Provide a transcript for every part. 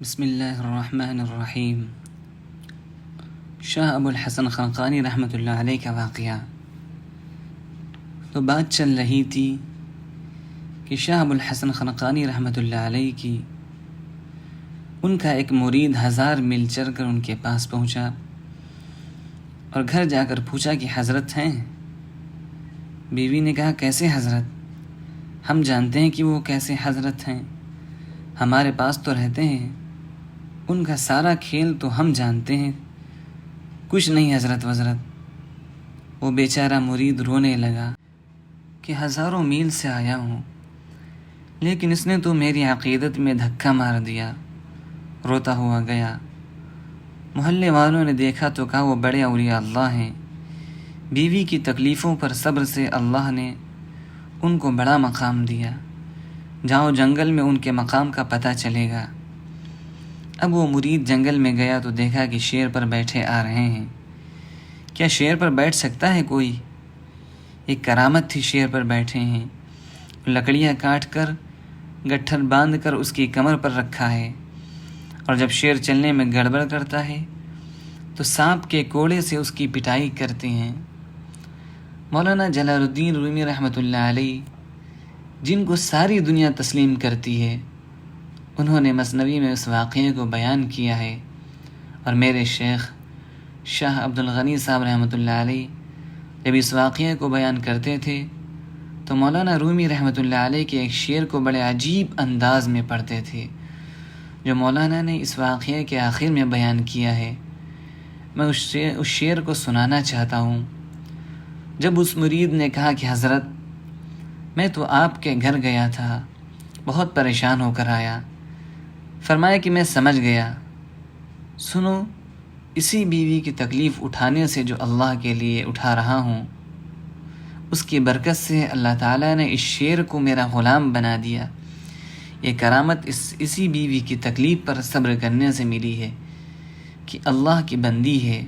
بسم اللہ الرحمن الرحیم۔ شاہ ابو الحسن خنقانی رحمۃ اللہ علیہ کا واقعہ۔ تو بات چل رہی تھی کہ شاہ ابو الحسن خنقانی رحمۃ اللہ علیہ کی ان کا ایک مرید 1000 میل چل کر ان کے پاس پہنچا اور گھر جا کر پوچھا کہ حضرت ہیں؟ بیوی نے کہا کیسے حضرت؟ ہم جانتے ہیں کہ وہ کیسے حضرت ہیں، ہمارے پاس تو رہتے ہیں، ان کا سارا کھیل تو ہم جانتے ہیں، کچھ نہیں حضرت وہ بیچارہ مرید رونے لگا کہ 1000 میل سے آیا ہوں لیکن اس نے تو میری عقیدت میں دھکا مار دیا، روتا ہوا گیا۔ محلے والوں نے دیکھا تو کہا وہ بڑے اولیاء اللہ ہیں، بیوی کی تکلیفوں پر صبر سے اللہ نے ان کو بڑا مقام دیا، جاؤ جنگل میں ان کے مقام کا پتہ چلے گا۔ اب وہ مرید جنگل میں گیا تو دیکھا کہ شیر پر بیٹھے آ رہے ہیں۔ کیا شیر پر بیٹھ سکتا ہے کوئی؟ ایک کرامت تھی، شیر پر بیٹھے ہیں، لکڑیاں کاٹ کر گٹھر باندھ کر اس کی کمر پر رکھا ہے، اور جب شیر چلنے میں گڑبڑ کرتا ہے تو سانپ کے کوڑے سے اس کی پٹائی کرتے ہیں۔ مولانا جلال الدین رومی رحمۃ اللہ علیہ، جن کو ساری دنیا تسلیم کرتی ہے، انہوں نے مثنوی میں اس واقعے کو بیان کیا ہے، اور میرے شیخ شاہ عبد الغنی صاحب رحمۃ اللہ علیہ جب اس واقعے کو بیان کرتے تھے تو مولانا رومی رحمۃ اللہ علیہ کے ایک شعر کو بڑے عجیب انداز میں پڑھتے تھے جو مولانا نے اس واقعے کے آخر میں بیان کیا ہے۔ میں اس شعر کو سنانا چاہتا ہوں۔ جب اس مرید نے کہا کہ حضرت میں تو آپ کے گھر گیا تھا، بہت پریشان ہو کر آیا، فرمایا کہ میں سمجھ گیا، سنو اسی بیوی کی تکلیف اٹھانے سے جو اللہ کے لیے اٹھا رہا ہوں، اس کی برکت سے اللہ تعالیٰ نے اس شیر کو میرا غلام بنا دیا۔ یہ کرامت اسی بیوی کی تکلیف پر صبر کرنے سے ملی ہے کہ اللہ کی بندی ہے،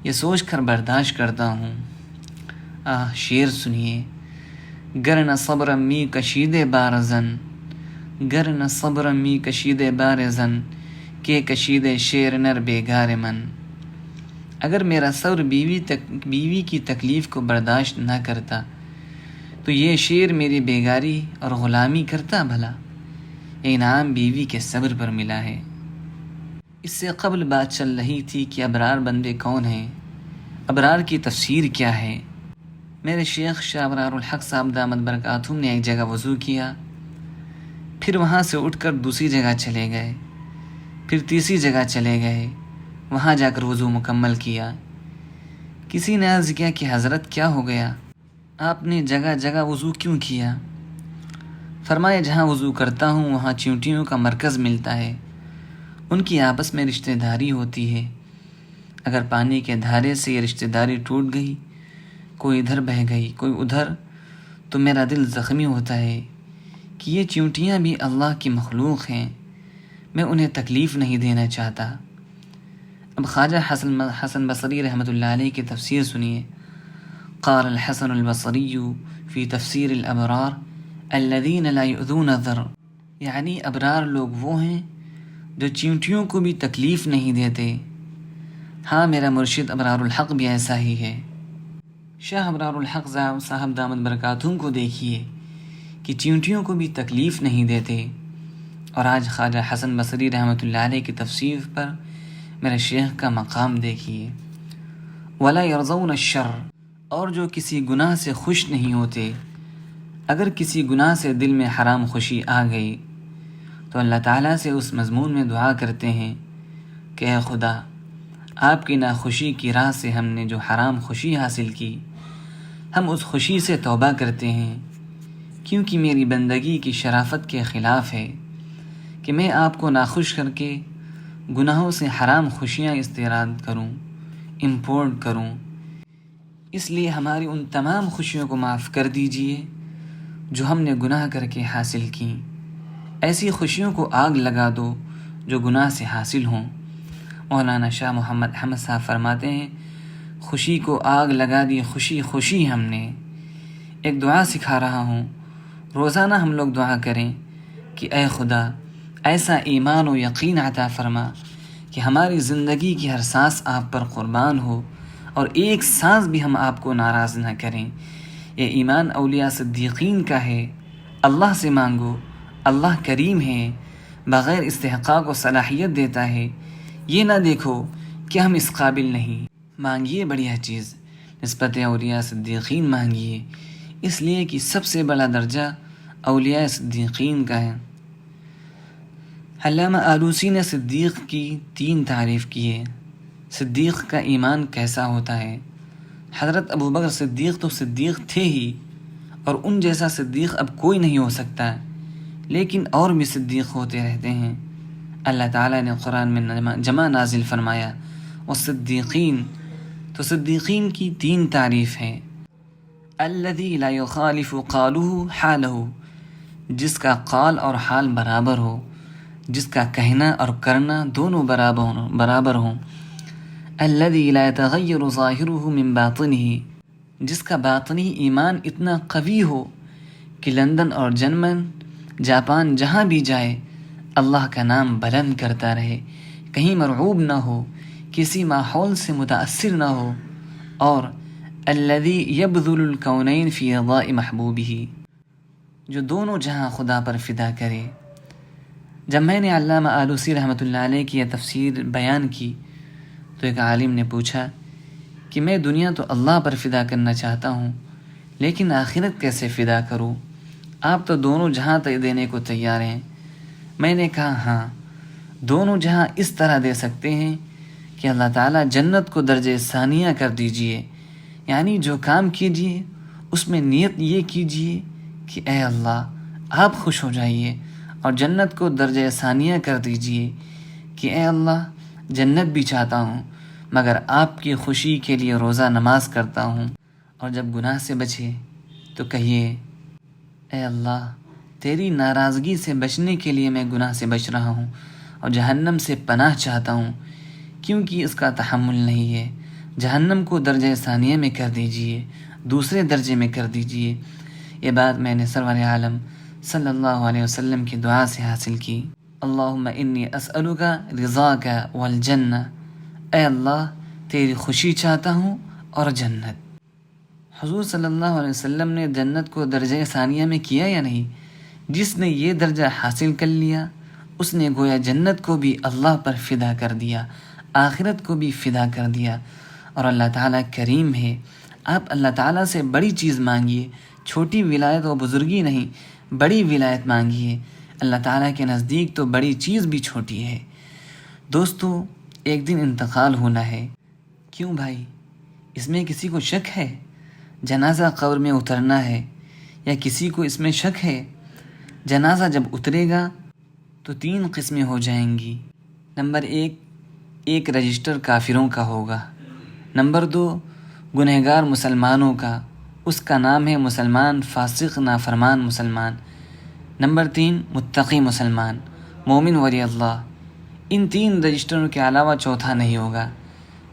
یہ سوچ کر برداشت کرتا ہوں۔ شیر سنیے۔ گر نہ صبر می کشید بارزن، گر نہ صبر می کشید بارزن، کہ کشید شیر نر بیگار من۔ اگر میرا صبر بیوی کی تکلیف کو برداشت نہ کرتا تو یہ شیر میری بیگاری اور غلامی کرتا بھلا۔ یہ انعام بیوی کے صبر پر ملا ہے۔ اس سے قبل بات چل رہی تھی کہ ابرار بندے کون ہیں، ابرار کی تفسیر کیا ہے۔ میرے شیخ شاہ ابرار الحق صاحب دامت برکاتہم نے ایک جگہ وضو کیا، پھر وہاں سے اٹھ کر دوسری جگہ چلے گئے، پھر تیسری جگہ چلے گئے، وہاں جا کر وضو مکمل کیا۔ کسی نے عرض کیا کہ حضرت کیا ہو گیا، آپ نے جگہ جگہ وضو کیوں کیا؟ فرمایا جہاں وضو کرتا ہوں وہاں چیونٹیوں کا مرکز ملتا ہے، ان کی آپس میں رشتہ داری ہوتی ہے، اگر پانی کے دھارے سے یہ رشتہ داری ٹوٹ گئی، کوئی ادھر بہہ گئی کوئی ادھر، تو میرا دل زخمی ہوتا ہے کہ یہ چیونٹیاں بھی اللہ کی مخلوق ہیں، میں انہیں تکلیف نہیں دینا چاہتا۔ اب خواجہ حسن بصری رحمۃ اللہ علیہ کی تفسیر سنیے۔ قال الحسن البصری فی تفسیر الابرار الذین لا یؤذون الذر، یعنی ابرار لوگ وہ ہیں جو چیونٹیوں کو بھی تکلیف نہیں دیتے۔ ہاں میرا مرشد ابرار الحق بھی ایسا ہی ہے۔ شاہ ابرار الحق صاحب دامت برکاتہم کو دیکھیے کہ چیونٹیوں کو بھی تکلیف نہیں دیتے، اور آج خواجہ حسن بصری رحمۃ اللہ علیہ کی تفسیر پر میرے شیخ کا مقام دیکھیے۔ ولا یرضون الشر، اور جو کسی گناہ سے خوش نہیں ہوتے۔ اگر کسی گناہ سے دل میں حرام خوشی آ گئی تو اللہ تعالیٰ سے اس مضمون میں دعا کرتے ہیں کہ اے خدا، آپ کی ناخوشی کی راہ سے ہم نے جو حرام خوشی حاصل کی، ہم اس خوشی سے توبہ کرتے ہیں، کیونکہ میری بندگی کی شرافت کے خلاف ہے کہ میں آپ کو ناخوش کر کے گناہوں سے حرام خوشیاں استیراد کروں، امپورٹ کروں، اس لیے ہماری ان تمام خوشیوں کو معاف کر دیجئے جو ہم نے گناہ کر کے حاصل کیں۔ ایسی خوشیوں کو آگ لگا دو جو گناہ سے حاصل ہوں۔ مولانا شاہ محمد احمد صاحب فرماتے ہیں خوشی کو آگ لگا دی خوشی خوشی ہم نے۔ ایک دعا سکھا رہا ہوں، روزانہ ہم لوگ دعا کریں کہ اے خدا، ایسا ایمان و یقین عطا فرما کہ ہماری زندگی کی ہر سانس آپ پر قربان ہو اور ایک سانس بھی ہم آپ کو ناراض نہ کریں۔ یہ ایمان اولیاء صدیقین کا ہے۔ اللہ سے مانگو، اللہ کریم ہے، بغیر استحقاق و صلاحیت دیتا ہے۔ یہ نہ دیکھو کہ ہم اس قابل نہیں۔ مانگیے بڑھیا چیز، نسبت اولیاء صدیقین مانگیے، اس لیے کہ سب سے بڑا درجہ اولیاء صدیقین کا ہے۔ علامہ آلوسی نے صدیق کی 3 تعریف کی ہے۔ صدیق کا ایمان کیسا ہوتا ہے؟ حضرت ابوبکر صدیق تو صدیق تھے ہی، اور ان جیسا صدیق اب کوئی نہیں ہو سکتا، لیکن اور بھی صدیق ہوتے رہتے ہیں۔ اللہ تعالیٰ نے قرآن میں جمع نازل فرمایا والصدیقین، تو صدیقین کی 3 تعریف ہیں۔ الذی لا یخالف قالہ حالہ، جس کا قال اور حال برابر ہو، جس کا کہنا اور کرنا دونوں برابر ہوں۔ الذی لا یتغیر ظاہرہ من باطنہ، جس کا باطنی ایمان اتنا قوی ہو کہ لندن اور جرمن، جاپان جہاں بھی جائے اللہ کا نام بلند کرتا رہے، کہیں مرعوب نہ ہو، کسی ماحول سے متاثر نہ ہو۔ اور الذی یبذل الکونین فی رضاء محبوبہ، جو دونوں جہاں خدا پر فدا کرے۔ جب میں نے علامہ آلوسی رحمۃ اللہ علیہ کی یہ تفسیر بیان کی تو ایک عالم نے پوچھا کہ میں دنیا تو اللہ پر فدا کرنا چاہتا ہوں، لیکن آخرت کیسے فدا کروں؟ آپ تو دونوں جہاں دینے کو تیار ہیں۔ میں نے کہا ہاں، دونوں جہاں اس طرح دے سکتے ہیں کہ اللہ تعالیٰ جنت کو درجہ ثانیہ کر دیجئے، یعنی جو کام کیجئے اس میں نیت یہ کیجئے کہ اے اللہ آپ خوش ہو جائیے، اور جنت کو درجہ ثانیہ کر دیجئے کہ اے اللہ جنت بھی چاہتا ہوں مگر آپ کی خوشی کے لیے روزہ نماز کرتا ہوں۔ اور جب گناہ سے بچے تو کہیے اے اللہ تیری ناراضگی سے بچنے کے لیے میں گناہ سے بچ رہا ہوں اور جہنم سے پناہ چاہتا ہوں، کیونکہ اس کا تحمل نہیں ہے۔ جہنم کو درجہ ثانیہ میں کر دیجئے، دوسرے درجے میں کر دیجئے۔ یہ بات میں نے سرور عالم صلی اللہ علیہ وسلم کی دعا سے حاصل کی۔ اللہم انی اسألک رضاک والجنہ، اے اللہ تیری خوشی چاہتا ہوں اور جنت۔ حضور صلی اللہ علیہ وسلم نے جنت کو درجہ ثانیہ میں کیا یا نہیں؟ جس نے یہ درجہ حاصل کر لیا اس نے گویا جنت کو بھی اللہ پر فدا کر دیا، آخرت کو بھی فدا کر دیا۔ اور اللہ تعالیٰ کریم ہے، آپ اللہ تعالیٰ سے بڑی چیز مانگیے، چھوٹی ولایت و بزرگی نہیں، بڑی ولایت مانگیے۔ اللہ تعالیٰ کے نزدیک تو بڑی چیز بھی چھوٹی ہے۔ دوستو، ایک دن انتقال ہونا ہے، کیوں بھائی؟ اس میں کسی کو شک ہے؟ جنازہ قبر میں اترنا ہے، یا کسی کو اس میں شک ہے؟ جنازہ جب اترے گا تو 3 قسمیں ہو جائیں گی۔ نمبر 1، ایک رجسٹر کافروں کا ہوگا۔ نمبر 2، گنہگار مسلمانوں کا، اس کا نام ہے مسلمان، فاسق نافرمان مسلمان۔ نمبر 3، متقی مسلمان، مومن ولی اللہ۔ ان 3 رجسٹروں کے علاوہ چوتھا نہیں ہوگا۔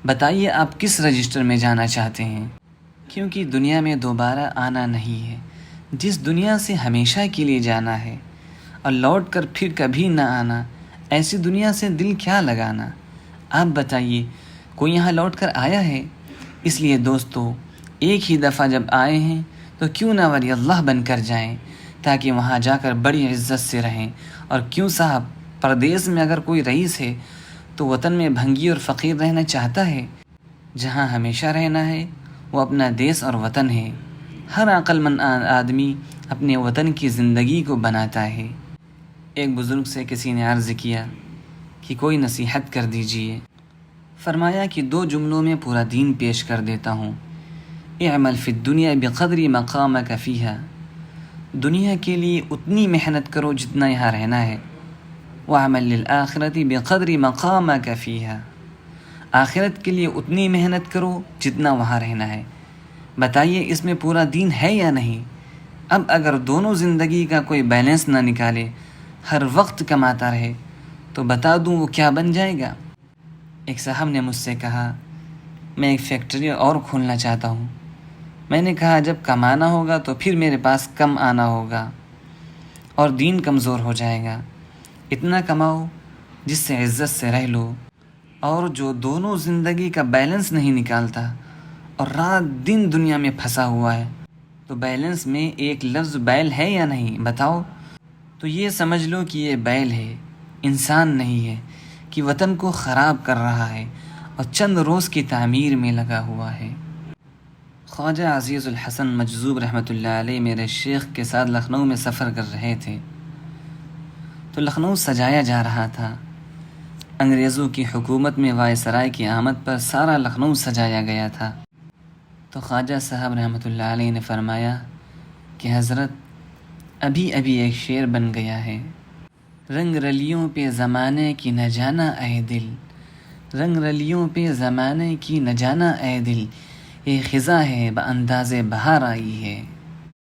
بتائیے آپ کس رجسٹر میں جانا چاہتے ہیں؟ کیونکہ دنیا میں دوبارہ آنا نہیں ہے، جس دنیا سے ہمیشہ کے لیے جانا ہے اور لوٹ کر پھر کبھی نہ آنا، ایسی دنیا سے دل کیا لگانا؟ آپ بتائیے کوئی یہاں لوٹ کر آیا ہے؟ اس لیے دوستو، ایک ہی دفعہ جب آئے ہیں تو کیوں نہ ولی اللہ بن کر جائیں، تاکہ وہاں جا کر بڑی عزت سے رہیں۔ اور کیوں صاحب، پردیس میں اگر کوئی رئیس ہے تو وطن میں بھنگی اور فقیر رہنا چاہتا ہے؟ جہاں ہمیشہ رہنا ہے وہ اپنا دیس اور وطن ہے۔ ہر عقل مند آدمی اپنے وطن کی زندگی کو بناتا ہے۔ ایک بزرگ سے کسی نے عرض کیا کہ کوئی نصیحت کر دیجئے۔ فرمایا کہ 2 جملوں میں پورا دین پیش کر دیتا ہوں۔ اعمل فی الدنیا بقدر مقامک فیہا، دنیا کے لیے اتنی محنت کرو جتنا یہاں رہنا ہے۔ وعمل للآخرۃ بقدر مقامک فیہا، آخرت کے لیے اتنی محنت کرو جتنا وہاں رہنا ہے۔ بتائیے اس میں پورا دین ہے یا نہیں؟ اب اگر دونوں زندگی کا کوئی بیلنس نہ نکالے، ہر وقت کماتا رہے، تو بتا دوں وہ کیا بن جائے گا۔ ایک صاحب نے مجھ سے کہا میں ایک فیکٹری اور کھولنا چاہتا ہوں۔ میں نے کہا جب کمانا ہوگا تو پھر میرے پاس کم آنا ہوگا اور دین کمزور ہو جائے گا۔ اتنا کماؤ جس سے عزت سے رہ لو، اور جو دونوں زندگی کا بیلنس نہیں نکالتا اور رات دن دنیا میں پھنسا ہوا ہے، تو بیلنس میں ایک لفظ بیل ہے یا نہیں بتاؤ؟ تو یہ سمجھ لو کہ یہ بیل ہے، انسان نہیں ہے کہ وطن کو خراب کر رہا ہے اور چند روز کی تعمیر میں لگا ہوا ہے۔ خواجہ عزیز الحسن مجذوب رحمۃ اللہ علیہ میرے شیخ کے ساتھ لکھنؤ میں سفر کر رہے تھے، تو لکھنؤ سجایا جا رہا تھا۔ انگریزوں کی حکومت میں وائسرائے کی آمد پر سارا لکھنؤ سجایا گیا تھا۔ تو خواجہ صاحب رحمۃ اللہ علیہ نے فرمایا کہ حضرت ابھی ابھی ایک شعر بن گیا ہے، رنگ رلیوں پہ زمانے کی نہ جانا اے دل، رنگ رلیوں پہ زمانے کی نہ جانا اے دل، یہ خزاں ہے بانداز بہار آئی ہے۔